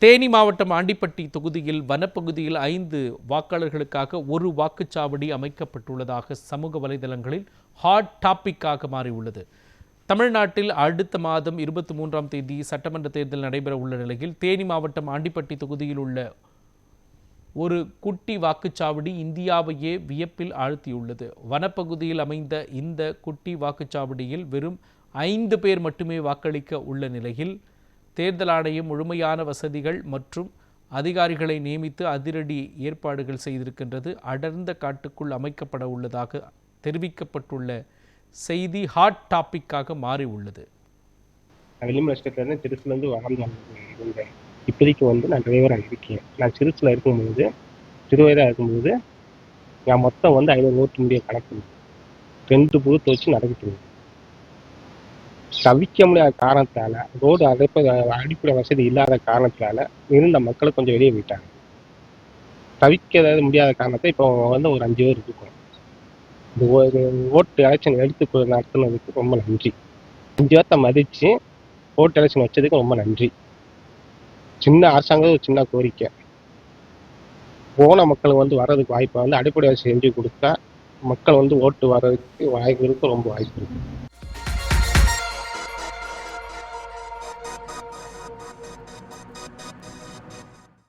தேனி மாவட்டம் ஆண்டிப்பட்டி தொகுதியில் வனப்பகுதியில் 5 வாக்காளர்களுக்காக ஒரு வாக்குச்சாவடி அமைக்கப்பட்டுள்ளதாக சமூக வலைதளங்களில் ஹாட் டாபிக்காக மாறியுள்ளது. தமிழ்நாட்டில் அடுத்த மாதம் 23ஆம் தேதி சட்டமன்ற தேர்தல் நடைபெற உள்ள நிலையில் தேனி மாவட்டம் ஆண்டிப்பட்டி தொகுதியில் உள்ள ஒரு குட்டி வாக்குச்சாவடி இந்தியாவையே வியப்பில் ஆழ்த்தியுள்ளது. வனப்பகுதியில் அமைந்த இந்த குட்டி வாக்குச்சாவடியில் வெறும் 5 பேர் மட்டுமே வாக்களிக்க உள்ள நிலையில் தேர்தல் ஆணையம் முழுமையான வசதிகள் மற்றும் அதிகாரிகளை நியமித்து அதிரடி ஏற்பாடுகள் செய்திருக்கின்றது. அடர்ந்த காட்டுக்குள் அமைக்கப்பட உள்ளதாக தெரிவிக்கப்பட்டுள்ள செய்தி ஹாட் டாபிக்காக மாறி உள்ளது. திருச்சிலேருந்து இருந்தேன். இப்போதைக்கு நான் டிரைவராக இருக்கேன். நான் திருச்சியில் இருக்கும்போது சிறுவயதாக இருக்கும்போது நான் மொத்தம் 500 ஓட்டு முடிய கணக்கு 2 பூத் வச்சு நடக்கிட்டு தவிக்க முடியாத காரணத்தால ரோடு அடிப்படை வசதி இல்லாத காரணத்தால இருந்த மக்களை கொஞ்சம் வெளியே போயிட்டாங்க. தவிக்க முடியாத காரணத்தை இப்போ ஒரு 5 பேர் இருக்கும். இந்த ஒரு ஓட்டு எலெக்ஷன் எடுத்து நடத்துனதுக்கு ரொம்ப நன்றி. 5 பேர்த்த மதிச்சு ஓட்டு எலெக்ஷன் வச்சதுக்கு ரொம்ப நன்றி. சின்ன அரசாங்கம் ஒரு சின்ன கோரிக்கை, போன மக்கள் வர்றதுக்கு வாய்ப்பை அடிப்படை வசதி செஞ்சு கொடுத்தா மக்கள் ஓட்டு வர்றதுக்கு வாய்ப்பு இருக்கு, ரொம்ப வாய்ப்பு இருக்கு.